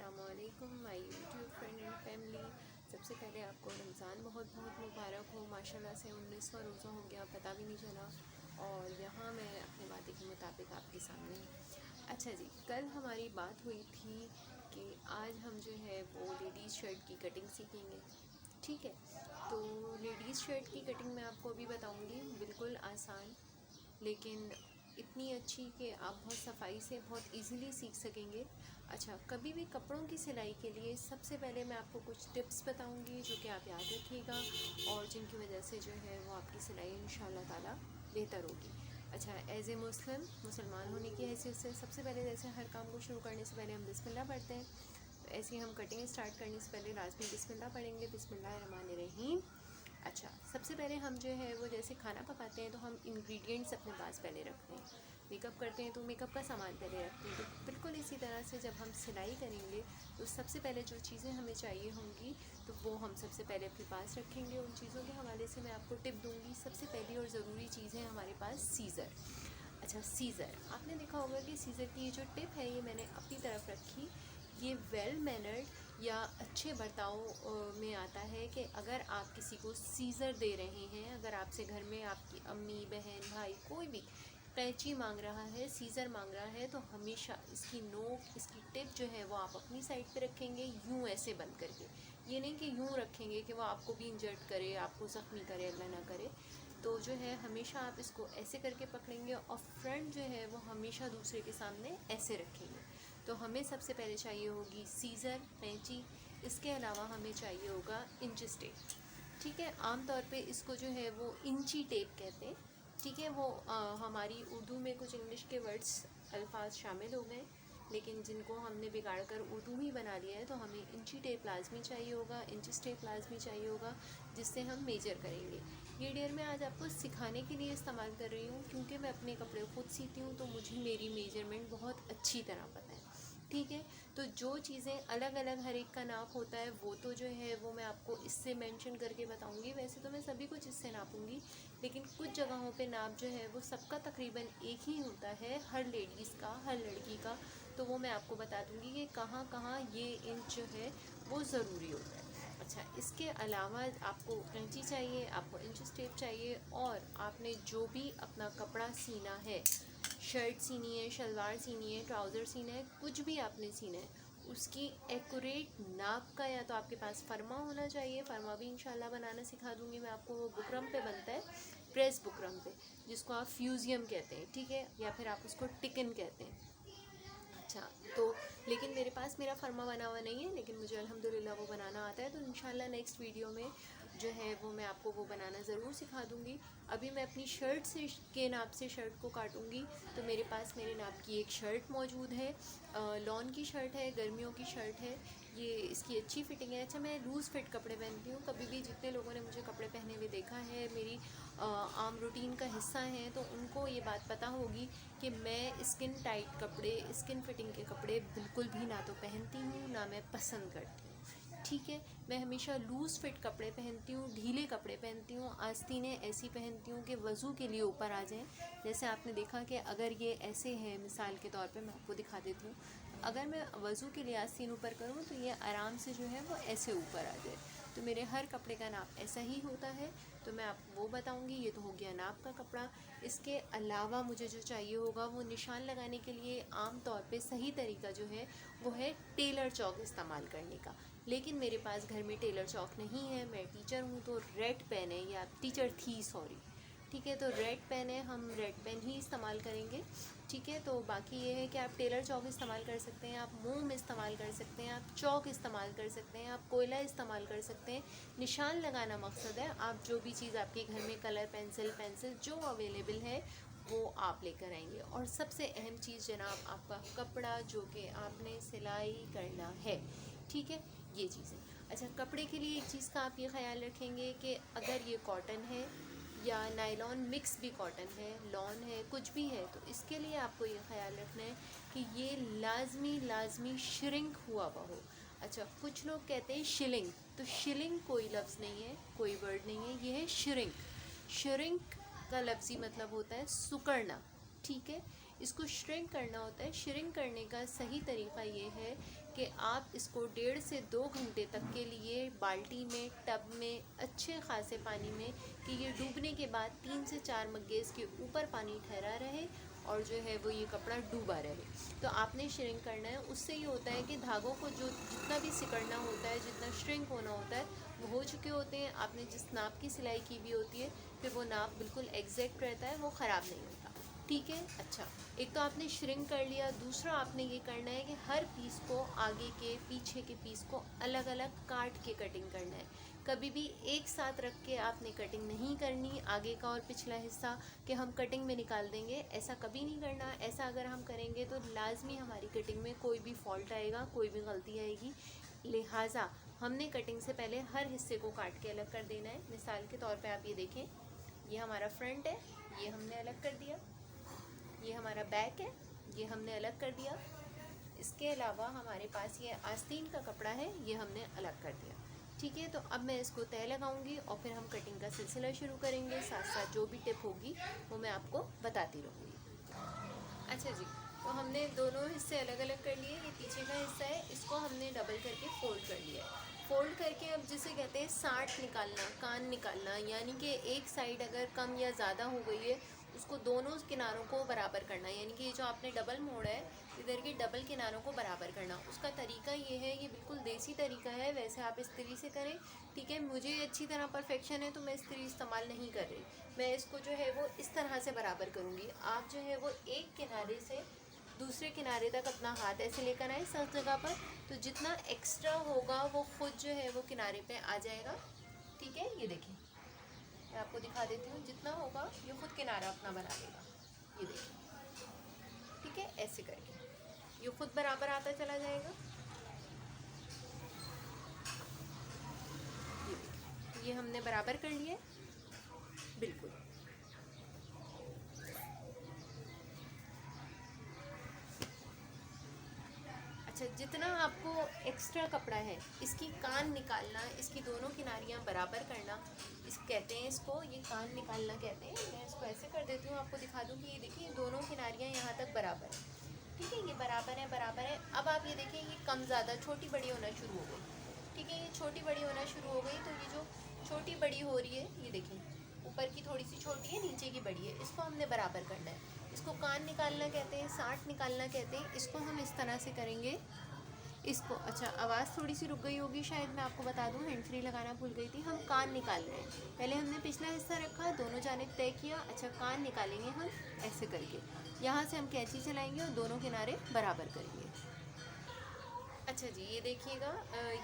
अस्सलामुअलैकुम my YouTube friend and family. सबसे पहले आपको रमज़ान बहुत बहुत मुबारक हो। माशाल्लाह से 19वां रोज़ा हो गया, पता भी नहीं चला। और यहाँ मैं अपने वादे के मुताबिक आपके सामने हूँ। अच्छा जी, कल हमारी बात हुई थी कि आज हम जो है वो लेडीज़ शर्ट की कटिंग सीखेंगे। ठीक है, तो लेडीज़ शर्ट की कटिंग मैं आपको अभी बताऊँगी, बिल्कुल आसान, लेकिन इतनी अच्छी कि आप बहुत सफाई से बहुत इजीली सीख सकेंगे। अच्छा, कभी भी कपड़ों की सिलाई के लिए सबसे पहले मैं आपको कुछ टिप्स बताऊंगी जो कि आप याद रखिएगा और जिनकी वजह से जो है वो आपकी सिलाई इंशाल्लाह ताला बेहतर होगी। अच्छा, एज़ ए मुसलमान होने की हैसियत से सबसे पहले जैसे हर काम को शुरू करने से पहले हम बिस्मिल्लाह पढ़ते हैं, तो ऐसे ही हम कटिंग स्टार्ट करने से पहले लाजमी बिस्मिल्लाह पढ़ेंगे। बिस्मिल्लाहिर्रहमानिर्रहीम। अच्छा, सबसे पहले हम जो है वो जैसे खाना पकाते हैं तो हम इंग्रेडिएंट्स अपने पास पहले रखते हैं। मेकअप करते हैं तो मेकअप का सामान पहले रखते हैं। तो बिल्कुल इसी तरह से जब हम सिलाई करेंगे तो सबसे पहले जो चीज़ें हमें चाहिए होंगी तो वो हम सबसे पहले अपने पास रखेंगे। उन चीज़ों के हवाले से मैं आपको टिप दूँगी। सबसे पहली और ज़रूरी चीज़ है हमारे पास सीज़र। अच्छा, सीज़र, आपने देखा होगा कि सीज़र की ये जो टिप है ये मैंने अपनी तरफ रखी। ये वेल मैनर्ड या अच्छे बर्ताव में आता है कि अगर आप किसी को सीज़र दे रहे हैं, अगर आपसे घर में आपकी अम्मी, बहन, भाई कोई भी कैंची मांग रहा है, सीज़र मांग रहा है, तो हमेशा इसकी नोक, इसकी टिप जो है वो आप अपनी साइड पे रखेंगे, यूँ ऐसे बंद करके। ये नहीं कि यूँ रखेंगे कि वो आपको भी इंजर्ट करे, आपको ज़ख्मी करे, अल्लाह ना करे। तो जो है हमेशा आप इसको ऐसे करके पकड़ेंगे और फ्रंट जो है वो हमेशा दूसरे के सामने ऐसे रखेंगे। तो हमें सबसे पहले चाहिए होगी सीज़र, कैंची। इसके अलावा हमें चाहिए होगा इंच टेप। ठीक है, आम तौर पे इसको जो है वो इंची टेप कहते हैं। ठीक है, वो हमारी उर्दू में कुछ इंग्लिश के वर्ड्स अल्फाज शामिल हो गए, लेकिन जिनको हमने बिगाड़ कर उर्दू ही बना लिया है, तो हमें इंची टेप लाजमी चाहिए होगा, इंच टेप लाजमी चाहिए होगा, जिससे हम मेजर करेंगे। ये डियर मैं आज आपको सिखाने के लिए इस्तेमाल कर रही हूँ, क्योंकि मैं अपने कपड़े खुद सीती हूँ तो मुझे मेरी मेजरमेंट बहुत अच्छी तरह पता है। ठीक है, तो जो चीज़ें अलग अलग हर एक का नाप होता है वो तो जो है वो मैं आपको इससे मेंशन करके बताऊंगी। वैसे तो मैं सभी कुछ इससे नापूंगी, लेकिन कुछ जगहों पे नाप जो है वो सबका तकरीबन एक ही होता है, हर लेडीज़ का, हर लड़की का। तो वो मैं आपको बता दूंगी कि कहाँ कहाँ ये इंच जो है वो ज़रूरी होता है। अच्छा, इसके अलावा आपको कैंची चाहिए, आपको इंच टेप चाहिए, और आपने जो भी अपना कपड़ा सीना है, शर्ट सीनी है, शलवार सीनी है, ट्राउज़र सीना है, कुछ भी आपने सीना है, उसकी एक्यूरेट नाप का या तो आपके पास फरमा होना चाहिए। फरमा भी इंशाल्लाह बनाना सिखा दूंगी मैं आपको। वो बुकरम पे बनता है, प्रेस बुकरम पे, जिसको आप फ्यूजियम कहते हैं। ठीक है, या फिर आप उसको टिकन कहते हैं। अच्छा, तो लेकिन मेरे पास मेरा फरमा बना हुआ नहीं है, लेकिन मुझे अल्हम्दुलिल्लाह वो बनाना आता है। तो इंशाल्लाह नेक्स्ट वीडियो में जो है वो मैं आपको वो बनाना ज़रूर सिखा दूँगी। अभी मैं अपनी शर्ट से के नाप से शर्ट को काटूँगी। तो मेरे पास मेरे नाप की एक शर्ट मौजूद है, लॉन की शर्ट है, गर्मियों की शर्ट है। ये इसकी अच्छी फिटिंग है। अच्छा, मैं लूज़ फिट कपड़े पहनती हूँ। कभी भी जितने लोगों ने मुझे कपड़े पहने हुए देखा है, मेरी आम रूटीन का हिस्सा हैं, तो उनको ये बात पता होगी कि मैं स्किन टाइट कपड़े, स्किन फिटिंग के कपड़े बिल्कुल भी ना तो पहनती हूँ ना मैं पसंद करती हूँ। ठीक है, मैं हमेशा लूज़ फिट कपड़े पहनती हूँ, ढीले कपड़े पहनती हूँ, आस्तीनें ऐसी पहनती हूँ कि वज़ू के लिए ऊपर आ जाएं। जैसे आपने देखा कि अगर ये ऐसे है, मिसाल के तौर पे मैं आपको दिखा देती हूँ, अगर मैं वज़ू के लिए आस्तीन ऊपर करूँ तो ये आराम से जो है वो ऐसे ऊपर आ जाए। तो मेरे हर कपड़े का नाप ऐसा ही होता है, तो मैं आपको वो बताऊंगी। ये तो हो गया नाप का कपड़ा। इसके अलावा मुझे जो चाहिए होगा वो निशान लगाने के लिए आम तौर पे सही तरीका जो है वो है टेलर चौक इस्तेमाल करने का, लेकिन मेरे पास घर में टेलर चौक नहीं है। मैं टीचर हूँ तो रेड पेन है, या टीचर थी सॉरी। ठीक है, तो रेड पेन है, हम रेड पेन ही इस्तेमाल करेंगे। ठीक है, तो बाकी ये है कि आप टेलर चौक इस्तेमाल कर सकते हैं, आप मोम इस्तेमाल कर सकते हैं, आप चौक इस्तेमाल कर सकते हैं, आप कोयला इस्तेमाल कर सकते हैं। निशान लगाना मकसद है। आप जो भी चीज़ आपके घर में कलर पेंसिल जो अवेलेबल है वो आप लेकर आएंगे। और सबसे अहम चीज़ जनाब, आपका कपड़ा जो कि आपने सिलाई करना है। ठीक है, ये चीज़ें। अच्छा, कपड़े के लिए एक चीज़ का आप ये ख्याल रखेंगे कि अगर ये कॉटन है या नायलॉन मिक्स भी कॉटन है, लॉन है, कुछ भी है, तो इसके लिए आपको ये ख्याल रखना है कि ये लाजमी श्रिंक हुआ हुआ हो। अच्छा, कुछ लोग कहते हैं शिलिंग, तो शिलिंग कोई लफ्ज़ नहीं है, कोई वर्ड नहीं है, ये है श्रिंक। श्रिंक का लफ्ज़ी मतलब होता है सुकड़ना। ठीक है, इसको श्रिंक करना होता है। श्रिंक करने का सही तरीका ये है कि आप इसको 1.5 से 2 घंटे तक के लिए बाल्टी में, टब में, अच्छे खासे पानी में, कि ये डूबने के बाद 3 से 4 मग्गे इसके ऊपर पानी ठहरा रहे और जो है वो ये कपड़ा डूबा रहे। तो आपने श्रिंक करना है। उससे ये होता है कि धागों को जो जितना भी सिकड़ना होता है, जितना श्रिंक होना होता है, वो हो चुके होते हैं। आपने जिस नाप की सिलाई की भी होती है, फिर वो नाप बिल्कुल एग्जैक्ट रहता है, वो ख़राब नहीं होता। ठीक है। अच्छा, एक तो आपने श्रिंक कर लिया। दूसरा आपने ये करना है कि हर पीस को, आगे के पीछे के पीस को अलग अलग काट के कटिंग करना है। कभी भी एक साथ रख के आपने कटिंग नहीं करनी, आगे का और पिछला हिस्सा कि हम कटिंग में निकाल देंगे, ऐसा कभी नहीं करना। ऐसा अगर हम करेंगे तो लाजमी हमारी कटिंग में कोई भी फॉल्ट आएगा, कोई भी गलती आएगी। लिहाजा हमने कटिंग से पहले हर हिस्से को काट के अलग कर देना है। मिसाल के तौर पे आप ये देखें, ये हमारा फ्रंट है, ये हमने अलग कर दिया। ये हमारा बैक है, ये हमने अलग कर दिया। इसके अलावा हमारे पास ये आस्तीन का कपड़ा है, ये हमने अलग कर दिया। ठीक है। तो अब मैं इसको तय लगाऊंगी और फिर हम कटिंग का सिलसिला शुरू करेंगे। साथ साथ जो भी टिप होगी वो मैं आपको बताती रहूँगी। अच्छा जी, तो हमने दोनों हिस्से अलग अलग कर लिए। ये पीछे का हिस्सा है, इसको हमने डबल करके फोल्ड कर लिया है। फोल्ड करके अब जिसे कहते हैं साँठ निकालना, कान निकालना, यानी कि एक साइड अगर कम या ज़्यादा हो गई है, उसको दोनों किनारों को बराबर करना। यानी कि ये जो आपने डबल मोड़ा है, इधर के डबल किनारों को बराबर करना। उसका तरीका ये है, ये बिल्कुल देसी तरीका है। वैसे आप इस्त्री से करें, ठीक है। मुझे अच्छी तरह परफेक्शन है तो मैं इस्त्री इस्तेमाल नहीं कर रही। मैं इसको जो है वो इस तरह से बराबर करूँगी। आप जो है वो एक किनारे से दूसरे किनारे तक अपना हाथ ऐसे लेकर आए सब जगह पर, तो जितना एक्स्ट्रा होगा वो खुद जो है वो किनारे पे आ जाएगा। ठीक है। ये देखिए, मैं आपको दिखा देती हूँ, जितना होगा ये खुद किनारा अपना बना लेगा। ये देखिए, ठीक है। ऐसे करके ये खुद बराबर आता चला जाएगा। ये देखिए, ये हमने बराबर कर लिया बिल्कुल। अच्छा, जितना आपको एक्स्ट्रा कपड़ा है, इसकी कान निकालना, इसकी दोनों किनारियाँ बराबर करना, इस कहते हैं इसको, ये कान निकालना कहते हैं। मैं इसको ऐसे कर देती हूँ, आपको दिखा दूँ कि ये देखिए दोनों किनारियाँ यहाँ तक बराबर है। ठीक है, ये बराबर है, बराबर है। अब आप ये देखें, ये कम ज़्यादा, छोटी बड़ी होना शुरू हो गई। ठीक है, ये छोटी बड़ी होना शुरू हो गई। तो ये जो छोटी बड़ी हो रही है, ये देखें, ऊपर की थोड़ी सी छोटी है, नीचे की बड़ी है, इसको हमने बराबर करना है। इसको कान निकालना कहते हैं, साँठ निकालना कहते हैं। इसको हम इस तरह से करेंगे। इसको, अच्छा आवाज़ थोड़ी सी रुक गई होगी शायद, मैं आपको बता दूं, हैंड फ्री लगाना भूल गई थी। हम कान निकाल रहे हैं। पहले हमने पिछला हिस्सा रखा, दोनों जानिब तय किया। अच्छा, कान निकालेंगे हम ऐसे करके। यहाँ से हम कैंची चलाएंगे और दोनों किनारे बराबर करेंगे। अच्छा जी, ये देखिएगा,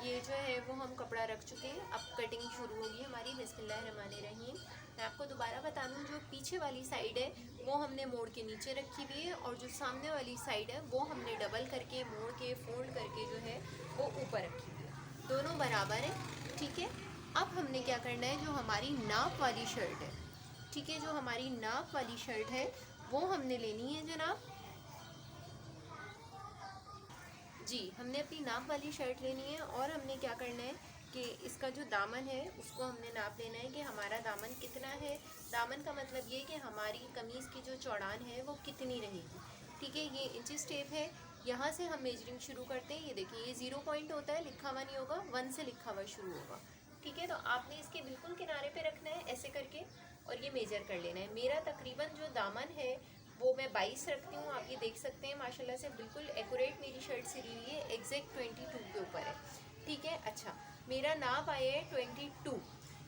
ये जो है वो हम कपड़ा रख चुके हैं। अब कटिंग शुरू होगी हमारी। बिस्मिल्लाहिर्रहमानिर्रहीम। मैं आपको दोबारा बता दूं, जो पीछे वाली साइड है वो हमने मोड़ के नीचे रखी हुई है, और जो सामने वाली साइड है वो हमने डबल करके, मोड़ के, फोल्ड करके जो है वो ऊपर रखी हुई है। दोनों बराबर है। ठीक है। अब हमने क्या करना है, जो हमारी नाप वाली शर्ट है, ठीक है, जो हमारी नाप वाली शर्ट है वो हमने लेनी है जनाब। जी, हमने अपनी नाप वाली शर्ट लेनी है, और हमने क्या करना है कि इसका जो दामन है उसको हमने नाप लेना है कि हमारा दामन कितना है। दामन का मतलब ये कि हमारी कमीज़ की जो चौड़ान है वो कितनी रहेगी। ठीक है, ये इंचेस टेप है। यहाँ से हम मेजरिंग शुरू करते हैं। ये देखिए, ये 0 पॉइंट होता है, लिखा हुआ नहीं होगा, 1 से लिखा हुआ शुरू होगा। ठीक है, तो आपने इसके बिल्कुल किनारे पे रखना है ऐसे करके, और ये मेजर कर लेना है। मेरा तकरीबन जो दामन है वो मैं 22 रखती हूँ। आप ये देख सकते हैं, माशाल्लाह से बिल्कुल एक्यूरेट मेरी शर्ट सिली हुई है, एग्जैक्ट 22 के ऊपर है। ठीक है। अच्छा, मेरा नाप आया है 22।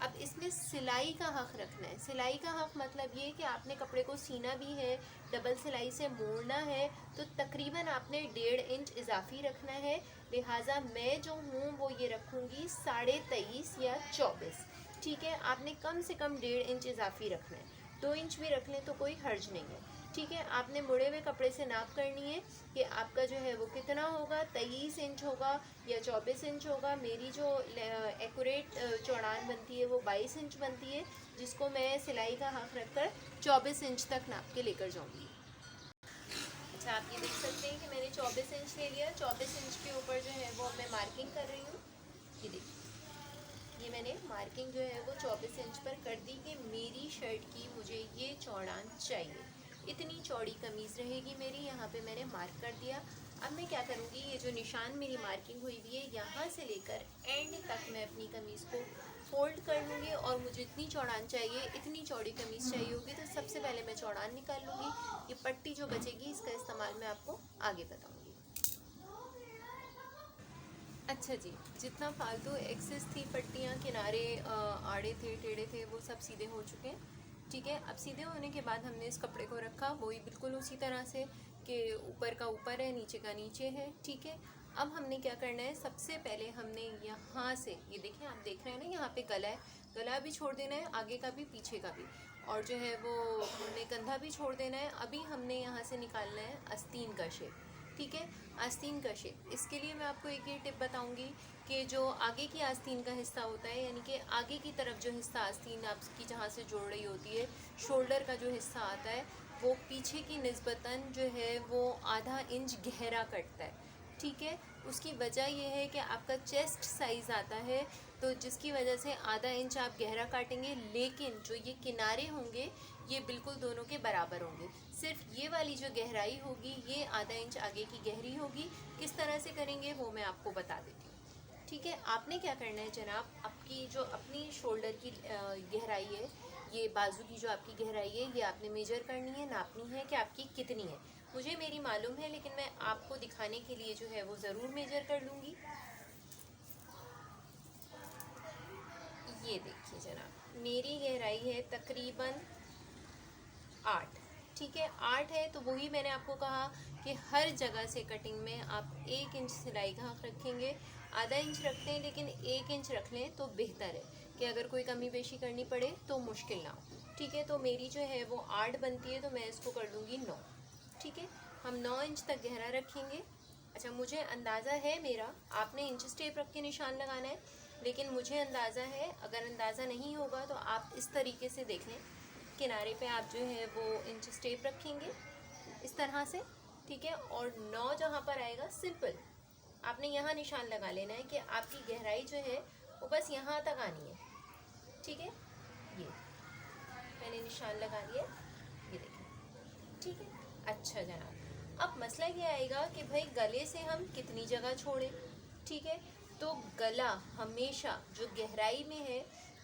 अब इसमें सिलाई का हक़ रखना है। सिलाई का हक़ मतलब ये कि आपने कपड़े को सीना भी है, डबल सिलाई से मोड़ना है, तो तकरीबन आपने 1.5 इंच इजाफी रखना है। लिहाजा मैं जो हूँ वो ये रखूँगी 23.5 या 24। ठीक है, आपने कम से कम 1.5 इंच इजाफी रखना है। 2 इंच भी रख लें तो कोई हर्ज नहीं है। ठीक है, आपने मुड़े हुए कपड़े से नाप करनी है कि आपका जो है वो कितना होगा, 23 इंच होगा या 24 इंच होगा। मेरी जो एक्यूरेट चौड़ान बनती है वो 22 इंच बनती है, जिसको मैं सिलाई का हक़ रखकर 24 इंच तक नाप के लेकर जाऊंगी। अच्छा, आप ये देख सकते हैं कि मैंने 24 इंच ले लिया। 24 इंच के ऊपर जो है वो मैं मार्किंग कर रही हूँ। ये देखिए, ये मैंने मार्किंग जो है वो 24 इंच पर कर दी कि मेरी शर्ट की मुझे ये चौड़ान चाहिए। इतनी चौड़ी कमीज़ रहेगी मेरी। यहाँ पे मैंने मार्क कर दिया। अब मैं क्या करूँगी, ये जो निशान मेरी मार्किंग हुई हुई है यहाँ से लेकर एंड तक मैं अपनी कमीज़ को फोल्ड कर लूँगी। और मुझे इतनी चौड़ान चाहिए, इतनी चौड़ी कमीज़ चाहिए होगी, तो सबसे पहले मैं चौड़ान निकाल लूँगी। ये पट्टी जो बचेगी इसका इस्तेमाल मैं आपको आगे बताऊँगी। अच्छा जी, जितना फालतू एक्सेस थी पट्टियाँ, किनारे आड़े थे, टेढ़े थे, वो सब सीधे हो चुके हैं। ठीक है, अब सीधे होने के बाद हमने इस कपड़े को रखा वही बिल्कुल उसी तरह से कि ऊपर का ऊपर है, नीचे का नीचे है। ठीक है, अब हमने क्या करना है, सबसे पहले हमने यहाँ से, ये देखिए आप देख रहे हैं ना, यहाँ पे गला है, गला भी छोड़ देना है, आगे का भी पीछे का भी, और जो है वो हमने कंधा भी छोड़ देना है। अभी हमने यहाँ से निकालना है आस्तीन का शेप। ठीक है, आस्तीन का शेप, इसके लिए मैं आपको एक ये टिप बताऊंगी कि जो आगे की आस्तीन का हिस्सा होता है, यानी कि आगे की तरफ जो हिस्सा आस्तीन आपकी जहाँ से जोड़ रही होती है, शोल्डर का जो हिस्सा आता है, वो पीछे की निस्बतन जो है वो आधा इंच गहरा कटता है। ठीक है, उसकी वजह यह है कि आपका चेस्ट साइज़ आता है, तो जिसकी वजह से आधा इंच आप गहरा काटेंगे, लेकिन जो ये किनारे होंगे ये बिल्कुल दोनों के बराबर होंगे। सिर्फ ये वाली जो गहराई होगी ये आधा इंच आगे की गहरी होगी। किस तरह से करेंगे वो मैं आपको बता देती हूँ। ठीक है, आपने क्या करना है जनाब, आपकी जो अपनी शोल्डर की गहराई है, ये बाजू की जो आपकी गहराई है, ये आपने मेजर करनी है, नापनी है कि आपकी कितनी है। मुझे मेरी मालूम है, लेकिन मैं आपको दिखाने के लिए जो है वो ज़रूर मेजर कर लूँगी। ये देखिए जनाब, मेरी गहराई है तकरीबन 8। ठीक है, 8 है, तो वही मैंने आपको कहा कि हर जगह से कटिंग में आप 1 इंच सिलाई का हक रखेंगे। आधा इंच रखते हैं लेकिन 1 इंच रख लें तो बेहतर है कि अगर कोई कमी पेशी करनी पड़े तो मुश्किल ना हो। ठीक है, तो मेरी जो है वो 8 बनती है, तो मैं इसको कर दूँगी 9। ठीक है, हम 9 इंच तक गहरा रखेंगे। अच्छा, मुझे अंदाज़ा है मेरा, आपने इंच टेप रख के निशान लगाना है, लेकिन मुझे अंदाज़ा है, अगर अंदाज़ा नहीं होगा तो आप इस तरीके से देख लें, किनारे पे आप जो है वो इंच टेप रखेंगे इस तरह से। ठीक है, और 9 जहाँ पर आएगा, सिंपल आपने यहाँ निशान लगा लेना है कि आपकी गहराई जो है वो बस यहाँ तक आनी है। ठीक है, ये मैंने निशान लगा दिया, ये देखिए। ठीक है, अच्छा जनाब, अब मसला ये आएगा कि भाई गले से हम कितनी जगह छोड़ें। ठीक है, तो गला हमेशा जो गहराई में है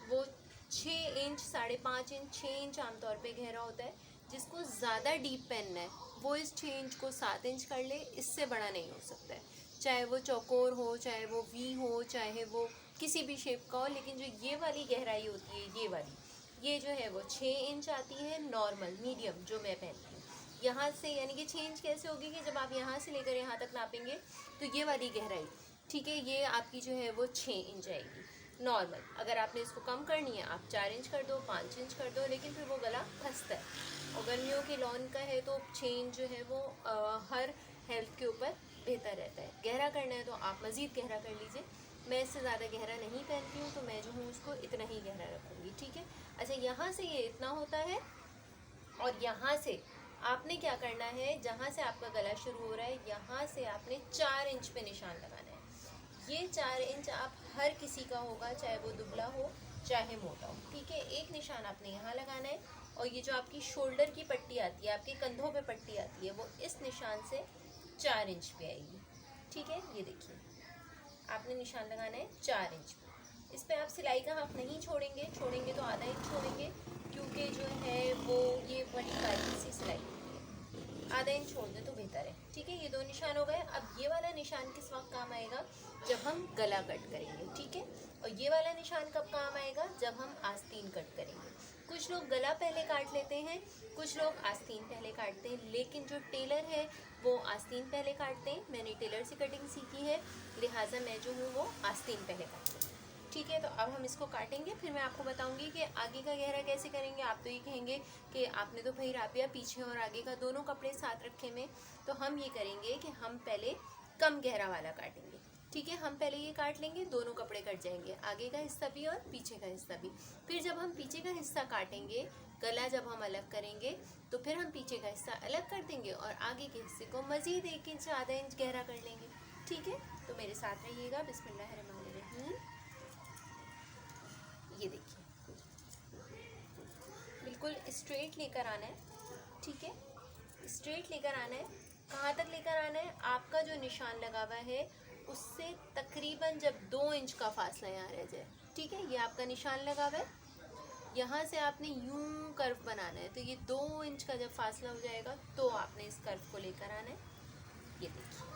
वो 6 इंच, 5.5 इंच, 6 इंच आमतौर पे गहरा होता है। जिसको ज़्यादा डीप पहनना है वो इस 6 इंच को 7 इंच कर ले, इससे बड़ा नहीं हो सकता है, चाहे वो चौकोर हो, चाहे वो वी हो, चाहे वो किसी भी शेप का हो। लेकिन जो ये वाली गहराई होती है, ये वाली, ये जो है वो 6 इंच आती है, नॉर्मल मीडियम जो मैं पहनती हूँ। यहाँ से यानी कि 6 इंच कैसे होगी कि जब आप यहाँ से लेकर यहाँ तक नापेंगे तो ये वाली गहराई, ठीक है, ये आपकी जो है वो 6 इंच आएगी नॉर्मल। अगर आपने इसको कम करनी है आप 4 इंच कर दो, 5 इंच कर दो, लेकिन फिर वो गला फंसता है। और गर्मियों के लॉन का है तो 6 इंच जो है वो हर हेल्थ के ऊपर बेहतर रहता है। गहरा करना है तो आप मज़ीद गहरा कर लीजिए। मैं इससे ज़्यादा गहरा नहीं पहनती हूँ, तो मैं जो हूँ उसको इतना ही गहरा रखूँगी। ठीक है, अच्छा, यहाँ से ये इतना होता है, और यहाँ से आपने क्या करना है, जहाँ से आपका गला शुरू हो रहा है यहाँ से आपने 4 इंच पे निशान लगाना है। ये 4 इंच आप हर किसी का होगा, चाहे वो दुबला हो चाहे मोटा हो। ठीक है, एक निशान आपने यहाँ लगाना है, और ये जो आपकी शोल्डर की पट्टी आती है, आपके कंधों पे पट्टी आती है, वो इस निशान से 4 इंच पे आएगी। ठीक है, ये देखिए आपने निशान लगाना है 4 इंच पे। इस पर आप सिलाई का हाथ नहीं छोड़ेंगे, छोड़ेंगे तो आधा इंच छोड़ेंगे, क्योंकि जो है वो ये बड़ी बारीक सी सिलाई होती है। आधा इंच छोड़ दें तो बेहतर है। ठीक है, ये 2 निशान हो गए। अब ये वाला निशान किस वक्त काम आएगा, जब हम गला कट करेंगे। ठीक है, और ये वाला निशान कब काम आएगा, जब हम आस्तीन कट करेंगे। कुछ लोग गला पहले काट लेते हैं, कुछ लोग आस्तीन पहले काटते हैं, लेकिन जो टेलर है वो आस्तीन पहले काटते हैं। मैंने टेलर से कटिंग सीखी है, लिहाजा मैं जो हूँ वो आस्तीन पहले काटती हूँ। ठीक है, तो अब हम इसको काटेंगे, फिर मैं आपको बताऊंगी कि आगे का गहरा कैसे करेंगे। आप तो ये कहेंगे कि आपने तो भाई राबिया पीछे और आगे का दोनों कपड़े साथ रखे में, तो हम ये करेंगे कि हम पहले कम गहरा वाला काटेंगे। ठीक है, हम पहले ये काट लेंगे, दोनों कपड़े कट जाएंगे, आगे का हिस्सा भी और पीछे का हिस्सा भी। फिर जब हम पीछे का हिस्सा काटेंगे, गला जब हम अलग करेंगे, तो फिर हम पीछे का हिस्सा अलग कर देंगे और आगे के हिस्से को मज़ीद 1 इंच आधा इंच गहरा कर लेंगे। ठीक है, तो मेरे साथ रहिएगा। बिस्मिल्लाहिर्रहमानिर्रहीम। ये देखिए बिल्कुल स्ट्रेट लेकर आना है। ठीक है, स्ट्रेट लेकर आना है। कहाँ तक लेकर आना है? आपका जो निशान लगा हुआ है उससे तकरीबन जब 2 इंच का फासला यहाँ रह जाए, ठीक है, ये आपका निशान लगा हुआ है, यहाँ से आपने यूं कर्व बनाना है। तो ये 2 इंच का जब फासला हो जाएगा तो आपने इस कर्व को लेकर आना है। ये देखिए,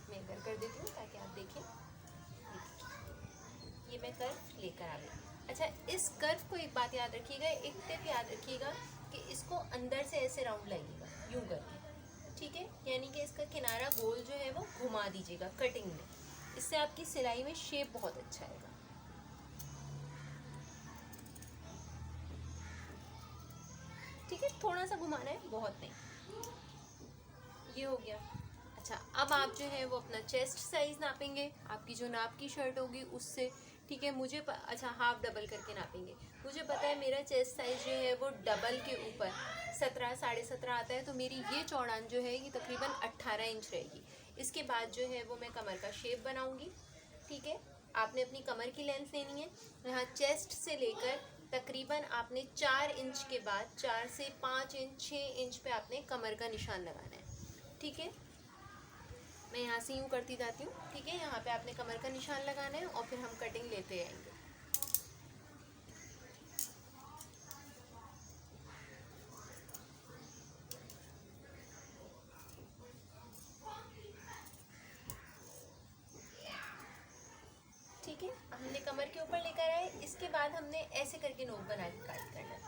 मैं कर देती हूँ ताकि आप देखें। ये मैं कर्व लेकर आ गई। अच्छा, इस कर्व को एक बात याद रखिएगा, एक टिप याद रखिएगा कि इसको अंदर से ऐसे राउंड लाइएगा यूं करके, ठीक है, यानी कि इसका किनारा गोल जो है वो घुमा दीजिएगा कटिंग में। इससे आपकी सिलाई में शेप बहुत अच्छा आएगा। ठीक है, थोड़ा सा घुमाना है, बहुत नहीं। ये हो गया। अच्छा, अब आप जो है वो अपना चेस्ट साइज नापेंगे, आपकी जो नाप की शर्ट होगी उससे, ठीक है। अच्छा, हाफ डबल करके नापेंगे। मुझे पता है मेरा चेस्ट साइज जो है वो डबल के ऊपर 17 साढ़े 17 आता है, तो मेरी ये चौड़ान जो है ये तकरीबन 18 इंच रहेगी। इसके बाद जो है वो मैं कमर का शेप बनाऊंगी, ठीक है। आपने अपनी कमर की लेंथ लेनी है, यहाँ चेस्ट से लेकर तकरीबन आपने 4 इंच के बाद 4 से 5 इंच 6 इंच पे आपने कमर का निशान लगाना है, ठीक है। मैं यहाँ से यूँ करती जाती हूँ, ठीक है। यहाँ पे आपने कमर का निशान लगाना है और फिर हम कटिंग लेते आएंगे। ठीक है, हमने कमर के ऊपर लेकर आए, इसके बाद हमने ऐसे करके नोक बना के कट करना है,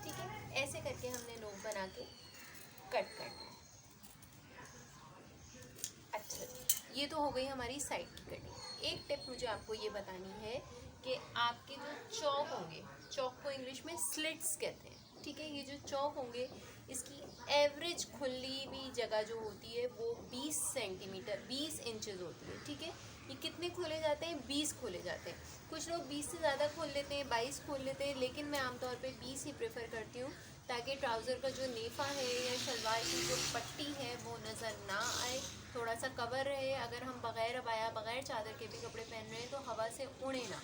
ठीक है। ऐसे करके हमने नोक बना के कट करना है। अच्छा, ये तो हो गई हमारी साइड की कटिंग। एक टिप मुझे आपको ये बतानी है कि आपके जो चौक होंगे, चौक को इंग्लिश में स्लिट्स कहते हैं, ठीक है। ये जो चौक होंगे इसकी एवरेज खुली हुई जगह जो होती है वो 20 सेंटीमीटर 20 इंचेस होती है, ठीक है। ये कितने खोले जाते हैं? 20 खोले जाते हैं। कुछ लोग 20 से ज़्यादा खोल लेते हैं, 22 खोल लेते हैं, लेकिन मैं आमतौर पे 20 ही प्रेफर करती हूँ, ताकि ट्राउज़र का जो नेफा है या शलवार की जो पट्टी है वो नज़र ना आए, थोड़ा सा कवर रहे। अगर हम बग़ैर अबाया बग़ैर चादर के भी कपड़े पहन रहे हैं तो हवा से उड़े ना,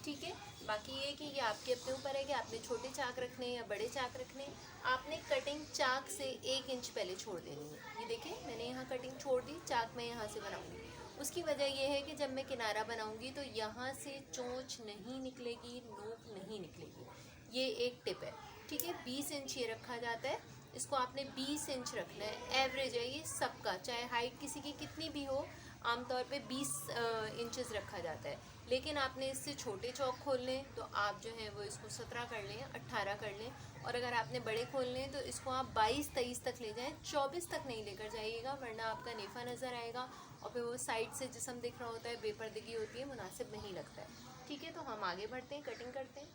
ठीक है। बाकी ये कि ये आपके अपने ऊपर है कि आपने छोटे चाक रखने या बड़े चाक रखने। आपने कटिंग चाक से 1 इंच पहले छोड़ देनी है। ये देखें, मैंने यहाँ कटिंग छोड़ दी, चाक मैं यहाँ से बनाऊँगी। उसकी वजह यह है कि जब मैं किनारा बनाऊँगी तो यहाँ से चोंच नहीं निकलेगी, नोक नहीं निकलेगी। ये एक टिप है, ठीक है। 20 इंच ये रखा जाता है, इसको आपने 20 इंच रखना है। एवरेज है ये सबका, चाहे हाइट किसी की कितनी भी हो, आमतौर पे 20 इंचेस रखा जाता है। लेकिन आपने इससे छोटे चौक खोल लें तो आप जो है वो इसको 17 कर लें, 18 कर लें, और अगर आपने बड़े खोल लें तो इसको आप 22-23 तक ले जाएं, 24 तक नहीं लेकर जाइएगा, वरना आपका नेफा नज़र आएगा और फिर वो साइड से जिस्म दिख रहा होता है, बेपर्दगी होती है, मुनासिब नहीं लगता है, ठीक है। तो हम आगे बढ़ते हैं, कटिंग करते हैं।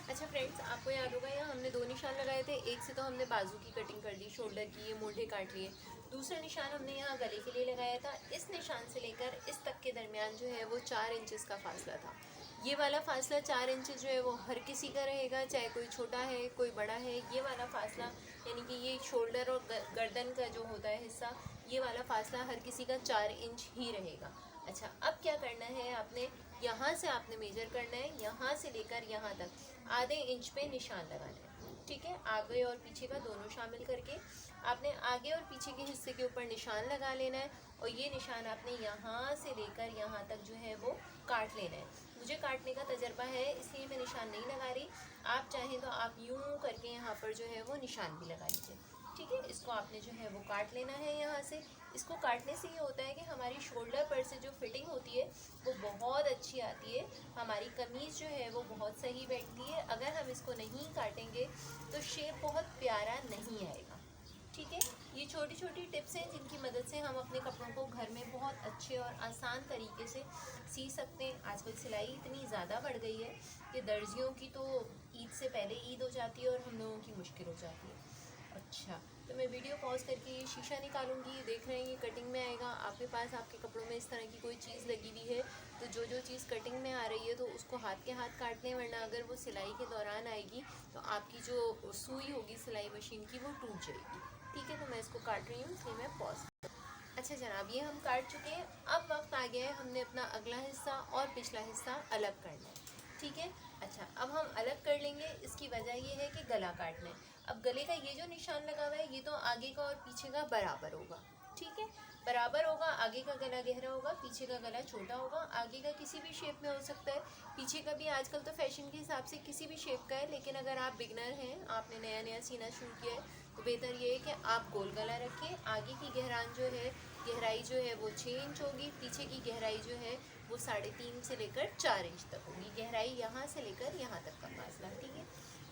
अच्छा फ्रेंड्स, आपको याद होगा यहाँ हमने 2 निशान लगाए थे। एक से तो हमने बाजू की कटिंग कर दी, शोल्डर की, ये मोढ़े काट लिए। दूसरा निशान हमने यहाँ गले के लिए लगाया था। इस निशान से लेकर इस तक के दरमियान जो है वो 4 इंचेस का फासला था। ये वाला फासला 4 इंचेस जो है वो हर किसी का रहेगा, चाहे कोई छोटा है कोई बड़ा है। ये वाला फासला यानी कि ये शोल्डर और गर्दन का जो होता है हिस्सा, ये वाला फासला हर किसी का 4 इंच ही रहेगा। अच्छा, अब क्या करना है, आपने यहाँ से आपने मेजर करना है, यहाँ से लेकर यहाँ तक आधे इंच पे निशान लगाना है, ठीक है। आगे और पीछे का दोनों शामिल करके आपने आगे और पीछे के हिस्से के ऊपर निशान लगा लेना है, और ये निशान आपने यहाँ से लेकर यहाँ तक जो है वो काट लेना है। मुझे काटने का तजर्बा है इसलिए मैं निशान नहीं लगा रही, आप चाहें तो आप यूँ करके यहाँ पर जो है वो निशान भी लगा लीजिए, ठीक है। इसको आपने जो है वो काट लेना है यहाँ से। इसको काटने से ये होता है कि हमारी शोल्डर पर से जो फिटिंग होती है वो बहुत अच्छी आती है, हमारी कमीज़ जो है वो बहुत सही बैठती है। अगर हम इसको नहीं काटेंगे तो शेप बहुत प्यारा नहीं आएगा, ठीक है। ये छोटी छोटी टिप्स हैं जिनकी मदद से हम अपने कपड़ों को घर में बहुत अच्छे और आसान तरीके से सी सकते हैं। आजकल सिलाई इतनी ज़्यादा बढ़ गई है कि दर्जियों की तो ईद से पहले ईद हो जाती है और हम लोगों की मुश्किल हो जाती है। अच्छा, तो मैं वीडियो पॉज करके ये शीशा निकालूंगी। देख रहे हैं ये कटिंग में आएगा। आपके पास आपके कपड़ों में इस तरह की कोई चीज़ लगी हुई है तो जो चीज़ कटिंग में आ रही है तो उसको हाथ के हाथ काट लें, वरना अगर वो सिलाई के दौरान आएगी तो आपकी जो सुई होगी सिलाई मशीन की वो टूट जाएगी, ठीक है। तो मैं इसको काट रही हूँ इसलिए मैं पॉज। अच्छा जनाब, ये हम काट चुके हैं। अब वक्त आ गया है हमने अपना अगला हिस्सा और पिछला हिस्सा अलग करना है, ठीक है। अच्छा, अब हम अलग कर लेंगे। इसकी वजह ये है कि गला काटना है। अब गले का ये जो निशान लगा हुआ है ये तो आगे का और पीछे का बराबर होगा, ठीक है, बराबर होगा। आगे का गला गहरा होगा, पीछे का गला छोटा होगा। आगे का किसी भी शेप में हो सकता है, पीछे का भी आजकल तो फैशन के हिसाब से किसी भी शेप का है। लेकिन अगर आप बिगनर हैं, आपने नया नया सीना शुरू किया है, तो बेहतर ये है कि आप गोल गला रखें। आगे की गहराई जो है वो 6 इंच होगी। पीछे की गहराई जो है वो 3.5 से लेकर 4 इंच तक होगी। गहराई यहाँ से लेकर यहाँ तक का फासला, ठीक है।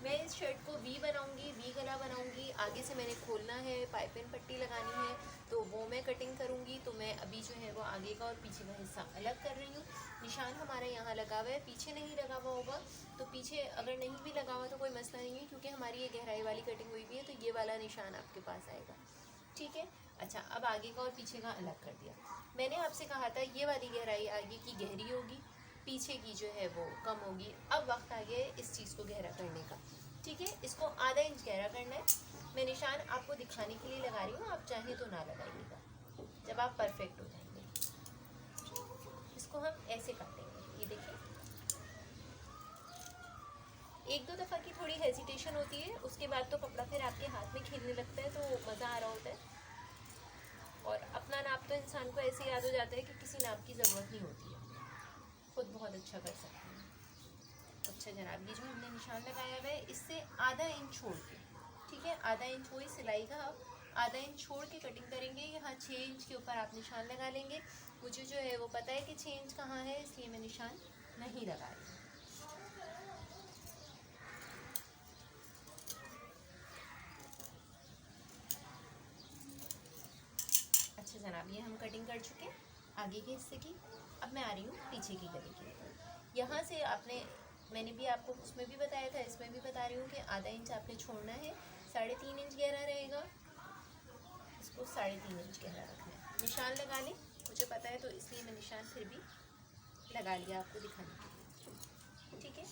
मैं इस शर्ट को वी बनाऊंगी, वी गला बनाऊंगी। आगे से मैंने खोलना है, पाइपिंग पट्टी लगानी है, तो वो मैं कटिंग करूंगी। तो मैं अभी जो है वो आगे का और पीछे का हिस्सा अलग कर रही हूँ। निशान हमारा यहाँ लगा हुआ है, पीछे नहीं लगा हुआ होगा। तो पीछे अगर नहीं भी लगा हुआ तो कोई मसला नहीं है, क्योंकि हमारी ये गहराई वाली कटिंग हुई भी है, तो ये वाला निशान आपके पास आएगा, ठीक है। अच्छा, अब आगे का और पीछे का अलग कर दिया। मैंने आपसे कहा था ये वाली गहराई आगे की गहरी होगी, पीछे की जो है वो कम होगी। अब वक्त आ गया है इस चीज़ को गहरा करने का, ठीक है। इसको आधा इंच गहरा करना है। मैं निशान आपको दिखाने के लिए लगा रही हूँ, आप चाहें तो ना लगाइएगा जब आप परफेक्ट हो जाएंगे। इसको हम ऐसे काटेंगे, ये देखिए। एक दो दफ़ा की थोड़ी हेजिटेशन होती है, उसके बाद तो कपड़ा फिर आपके हाथ में खेलने लगता है, तो मज़ा आ रहा होता है। और अपना नाप तो इंसान को ऐसे याद हो जाता है कि किसी नाप की ज़रूरत नहीं होती है, खुद बहुत अच्छा कर सकते हैं। अच्छा जनाब, ये जो हमने निशान लगाया हुआ है इससे आधा इंच छोड़ के, ठीक है, आधा इंच हुई सिलाई का। अब आधा इंच छोड़ के कटिंग करेंगे। यहाँ 6 इंच के ऊपर आप निशान लगा लेंगे। मुझे जो है वो पता है कि 6 इंच कहाँ है, इसलिए मैं निशान नहीं लगा रही। अच्छा जनाब, ये हम कटिंग कर चुके हैं आगे के हिस्से की। अब मैं आ रही हूँ पीछे की गले की। यहाँ से मैंने भी आपको उसमें भी बताया था, इसमें भी बता रही हूँ कि आधा इंच आपने छोड़ना है। 3.5 इंच गहरा रहेगा, इसको 3.5 इंच गहरा रखना है। निशान लगा लें, मुझे पता है तो इसलिए मैं निशान फिर भी लगा लिया आपको दिखाने के लिए, ठीक है।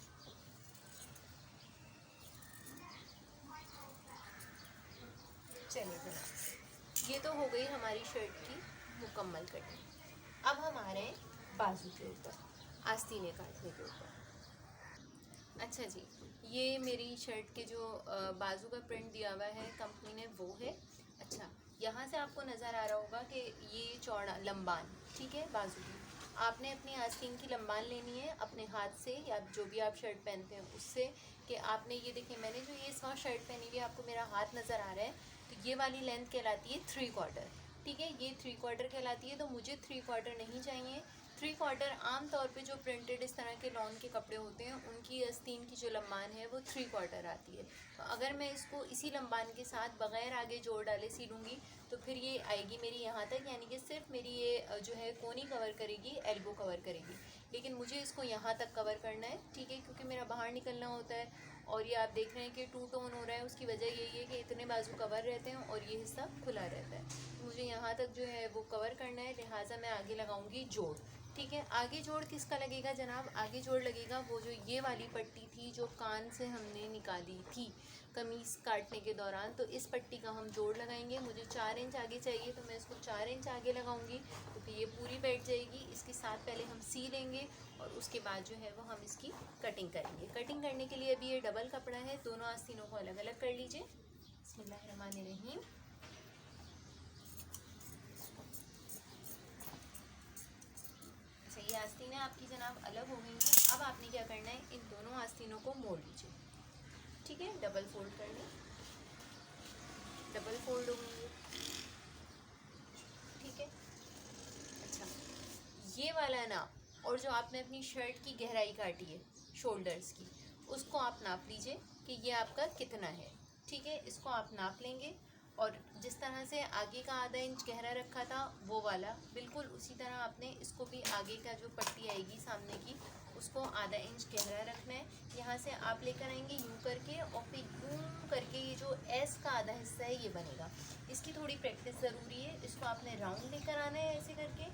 चलिए जनाब, ये तो हो गई हमारी शर्ट की मुकम्मल कटिंग। अब हम आ रहे हैं बाजू के ऊपर, आस्तीने काटने के ऊपर। अच्छा जी, ये मेरी शर्ट के जो बाजू का प्रिंट दिया हुआ है कंपनी ने, वो है। अच्छा, यहाँ से आपको नज़र आ रहा होगा कि ये चौड़ा लंबान, ठीक है, बाजू की। आपने अपनी आस्तीन की लंबान लेनी है अपने हाथ से, या जो भी आप शर्ट पहनते हैं उससे। कि आपने ये देखिए, मैंने जो ये इस वक्त शर्ट पहनी हुई है, आपको मेरा हाथ नज़र आ रहा है, तो ये वाली लेंथ कहलाती है 3/4, ठीक है, ये 3/4 कहलाती है। तो मुझे 3/4 नहीं चाहिए। 3/4 आम तौर पे जो प्रिंटेड इस तरह के लॉन के कपड़े होते हैं उनकी आस्तीन की जो लंबान है वो 3/4 आती है। तो अगर मैं इसको इसी लंबान के साथ बग़ैर आगे जोड़ डाले सीलूँगी तो फिर ये आएगी मेरी यहाँ तक, यानी कि सिर्फ मेरी ये जो है कोनी कवर करेगी, एल्बो कवर करेगी। लेकिन मुझे इसको यहाँ तक कवर करना है, ठीक है, क्योंकि मेरा बाहर निकलना होता है। और ये आप देख रहे हैं कि 2 टोन हो रहा है, उसकी वजह यही है कि इतने बाजू कवर रहते हैं और ये हिस्सा खुला रहता है। मुझे यहाँ तक जो है वो कवर करना है, लिहाजा मैं आगे लगाऊंगी जोड़, ठीक है। आगे जोड़ किसका लगेगा जनाब? आगे जोड़ लगेगा वो जो ये वाली पट्टी थी जो कान से हमने निकाली थी कमीज़ काटने के दौरान, तो इस पट्टी का हम जोड़ लगाएंगे। मुझे 4 इंच आगे चाहिए, तो मैं इसको 4 इंच आगे लगाऊंगी, तो फिर ये पूरी बैठ जाएगी। इसके साथ पहले हम सी लेंगे और उसके बाद जो है वो हम इसकी कटिंग करेंगे। कटिंग करने के लिए अभी ये डबल कपड़ा है, दोनों आस्तीनों को अलग अलग कर लीजिए। बिस्मिल्लाहिर्रहमानिर्रहीम। ये आस्तीनें आपकी जनाब अलग हो गई हैं। अब आपने क्या करना है, इन दोनों आस्तीनों को मोड़ लीजिए, ठीक है, डबल फोल्ड कर लें, डबल फोल्ड होंगे, ठीक है। अच्छा, ये वाला नाप और जो आपने अपनी शर्ट की गहराई काटी है शोल्डर्स की, उसको आप नाप लीजिए कि ये आपका कितना है, ठीक है। इसको आप नाप लेंगे और जिस तरह से आगे का आधा इंच गहरा रखा था वो वाला बिल्कुल उसी तरह आपने इसको भी आगे का जो पट्टी आएगी सामने की उसको आधा इंच गहरा रखना है। यहाँ से आप लेकर आएंगे यूँ करके और फिर यूँ करके ये जो एस का आधा हिस्सा है ये बनेगा। इसकी थोड़ी प्रैक्टिस ज़रूरी है। इसको आपने राउंड लेकर आना है ऐसे करके,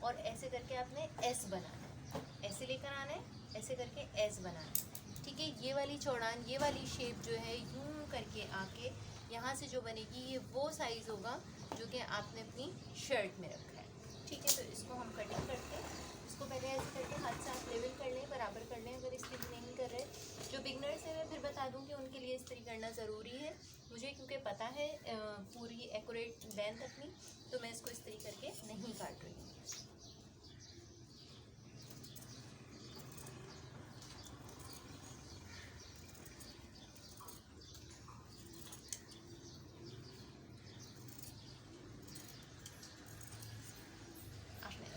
और ऐसे करके आपने एस बनाना है, ऐसे लेकर आना है, ऐसे करके एस बनाना है, ठीक है। ये वाली चौड़ान, ये वाली शेप जो है यूँ करके आके यहाँ से जो बनेगी ये वो साइज़ होगा जो कि आपने अपनी शर्ट में रखा है, ठीक है। तो इसको हम कटिंग करते हैं। इसको इसको पहले ऐसे करके हाथ से आप लेवल कर लें, बराबर कर लें अगर इस्त्री नहीं कर रहे। जो बिगनर्स है मैं फिर बता दूं कि उनके लिए इस्त्री करना ज़रूरी है। मुझे क्योंकि पता है पूरी एक्यूरेट लेंथ अपनी, तो मैं इसको इस्त्री करके नहीं काट रही हूँ।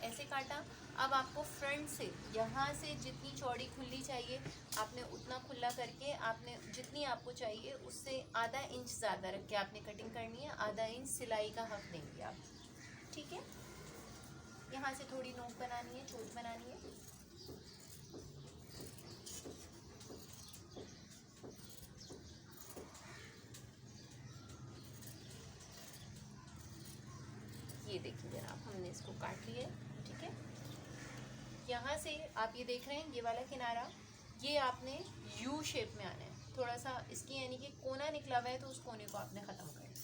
ऐसे काटा। अब आपको फ्रंट से यहाँ से जितनी चौड़ी खुली चाहिए आपने उतना खुला करके, आपने जितनी आपको चाहिए उससे आधा इंच ज़्यादा रख के आपने कटिंग करनी है। आधा इंच सिलाई का हक देंगे आप, ठीक है। यहाँ से थोड़ी नोक बनानी है, चोट बनानी है। ये देखिए जनाब, हमने इसको काट लिया है, ठीक है। यहाँ से आप ये देख रहे हैं ये वाला किनारा, ये आपने यू शेप में आना है। थोड़ा सा इसकी यानी कि कोना निकला हुआ है तो उस कोने को आपने ख़त्म करना है,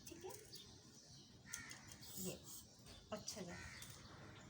ठीक है। ये अच्छा जी।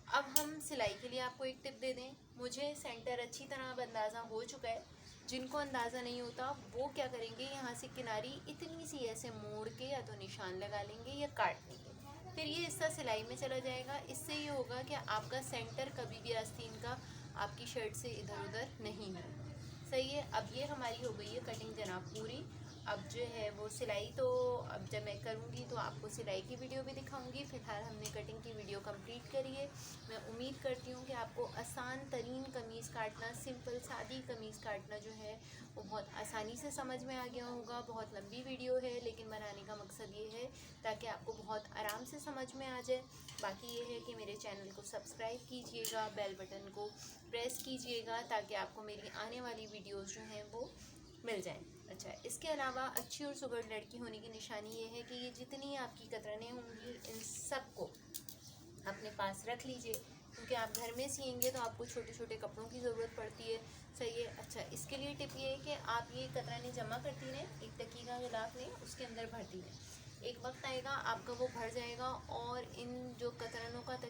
अब हम सिलाई के लिए आपको एक टिप दे दें। मुझे सेंटर अच्छी तरह अब अंदाज़ा हो चुका है। जिनको अंदाज़ा नहीं होता वो क्या करेंगे, यहाँ से किनारी इतनी सी ऐसे मोड़ के या तो निशान लगा लेंगे या काट लेंगे, फिर ये हिस्सा सिलाई में चला जाएगा। इससे ये होगा कि आपका सेंटर कभी भी आस्तीन का आपकी शर्ट से इधर उधर नहीं होगा, सही है। अब ये हमारी हो गई है कटिंग जनाब पूरी। अब जो है वो सिलाई, तो अब जब मैं करूँगी तो आपको सिलाई की वीडियो भी दिखाऊंगी। फ़िलहाल हमने कटिंग की वीडियो कंप्लीट करी है। मैं उम्मीद करती हूँ कि आपको आसान तरीन कमीज़ काटना, सिंपल सादी कमीज़ काटना जो है वो बहुत आसानी से समझ में आ गया होगा। बहुत लंबी वीडियो है लेकिन बनाने का मकसद ये है ताकि आपको बहुत आराम से समझ में आ जाए। बाकी ये है कि मेरे चैनल को सब्सक्राइब कीजिएगा, बेल बटन को प्रेस कीजिएगा ताकि आपको मेरी आने वाली वीडियोज़ जो हैं वो मिल जाएं। अच्छा, इसके अलावा अच्छी और सुघड़ लड़की होने की निशानी ये है कि ये जितनी आपकी कतरनें होंगी इन सब को अपने पास रख लीजिए, क्योंकि आप घर में सिएंगे तो आपको छोटे छोटे कपड़ों की ज़रूरत पड़ती है, सही है। अच्छा, इसके लिए टिप ये है कि आप ये कतरनें जमा करती रहें, एक तकिए का गिलाफ लें, उसके अंदर भरती रहें। एक वक्त आएगा आपका वो भर जाएगा और इन जो कतरनों का